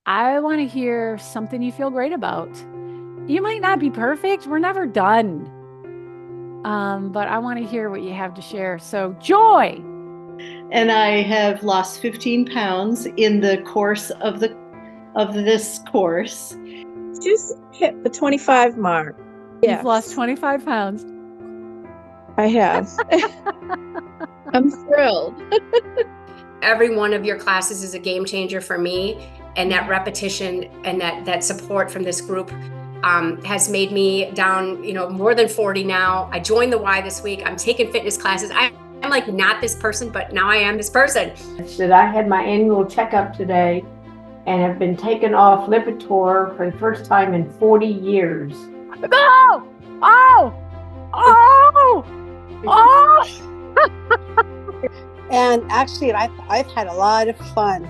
I want to hear something you feel great about. You might not be perfect. We're never done. But I want to hear what you have to share. So, Joy. And I have lost 15 pounds in the course of this course. Just hit the 25 mark. You've lost 25 pounds. I have. I'm thrilled. Every one of your classes is a game changer for me. And that repetition and that support from this group has made me down, more than 40 now. I joined the Y this week. I'm taking fitness classes. I'm like not this person, but now I am this person. That I had my annual checkup today and have been taken off Lipitor for the first time in 40 years. Oh! Oh! Oh! Oh! And actually, I've had a lot of fun,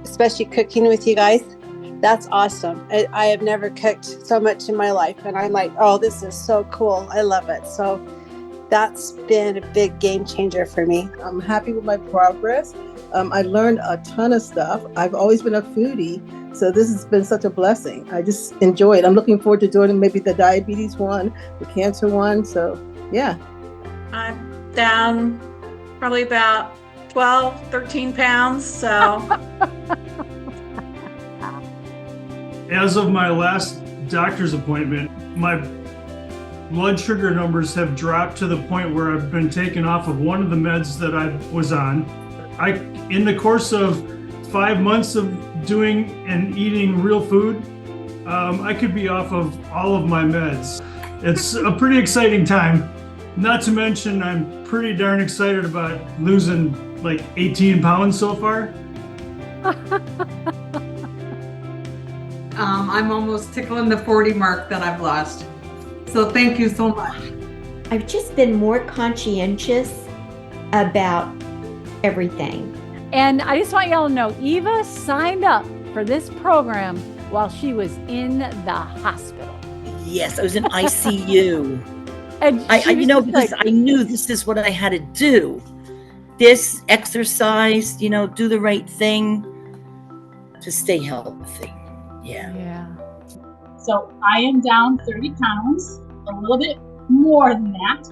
especially cooking with you guys. That's awesome. I have never cooked so much in my life. And I'm like, oh, this is so cool. I love it. So that's been a big game changer for me. I'm happy with my progress. I learned a ton of stuff. I've always been a foodie, so this has been such a blessing. I just enjoy it. I'm looking forward to doing maybe the diabetes one, the cancer one. So yeah. I'm down probably about 12, 13 pounds. So as of my last doctor's appointment, my blood sugar numbers have dropped to the point where I've been taken off of one of the meds that I was on. In the course of 5 months of doing and eating real food, I could be off of all of my meds. It's a pretty exciting time. Not to mention, I'm pretty darn excited about losing like 18 pounds so far. I'm almost tickling the 40 mark that I've lost. So thank you so much. I've just been more conscientious about everything. And I just want y'all to know, Eva signed up for this program while she was in the hospital. Yes, I was in ICU. And because I knew this is what I had to do. This exercise, do the right thing to stay healthy. Yeah. So I am down 30 pounds, a little bit more than that.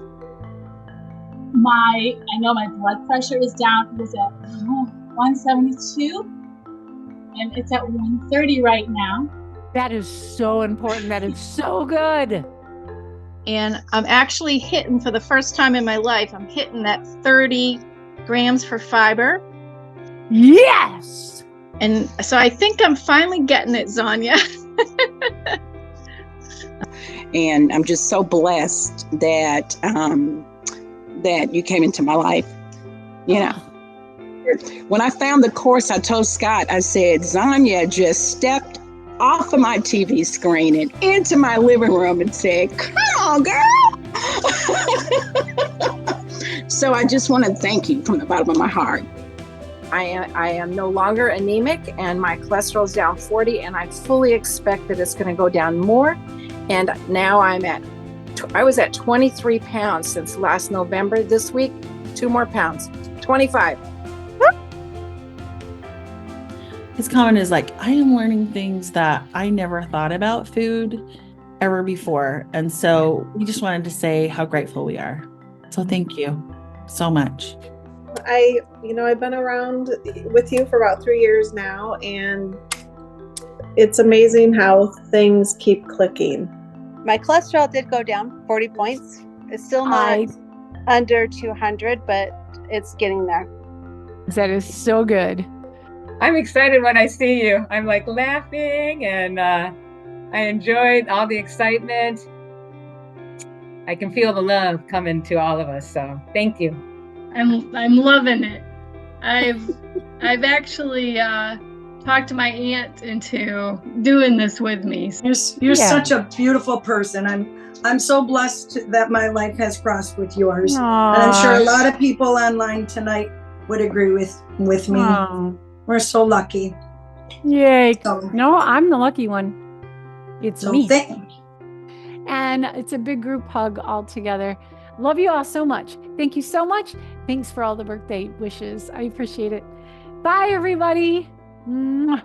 I know my blood pressure is down. It was at 172, and it's at 130 right now. That is so important. That is so good. And I'm actually hitting, for the first time in my life, I'm hitting that 30 grams for fiber. Yes! And so I think I'm finally getting it, Zonya. And I'm just so blessed that that you came into my life. When I found the course, I told Scott, I said, Zonya just stepped off of my TV screen and into my living room and said, come on, girl. So I just want to thank you from the bottom of my heart. I am no longer anemic, and my cholesterol is down 40, and I fully expect that it's going to go down more. And now I was at 23 pounds since last November. This week, 2 more pounds, 25. His comment is like, I am learning things that I never thought about food ever before. And so we just wanted to say how grateful we are. So thank you so much. I've been around with you for about 3 years now, and it's amazing how things keep clicking. My cholesterol did go down 40 points. It's still not under 200, but it's getting there. That is so good. I'm excited when I see you. I'm like laughing, and I enjoyed all the excitement. I can feel the love coming to all of us. So thank you. I'm loving it. I've actually talked to my aunt into doing this with me. You're such a beautiful person. I'm so blessed that my life has crossed with yours. Aww. And I'm sure a lot of people online tonight would agree with me. Aww. We're so lucky. Yay. No, I'm the lucky one. It's me. And it's a big group hug all together. Love you all so much. Thank you so much. Thanks for all the birthday wishes. I appreciate it. Bye, everybody. Mwah.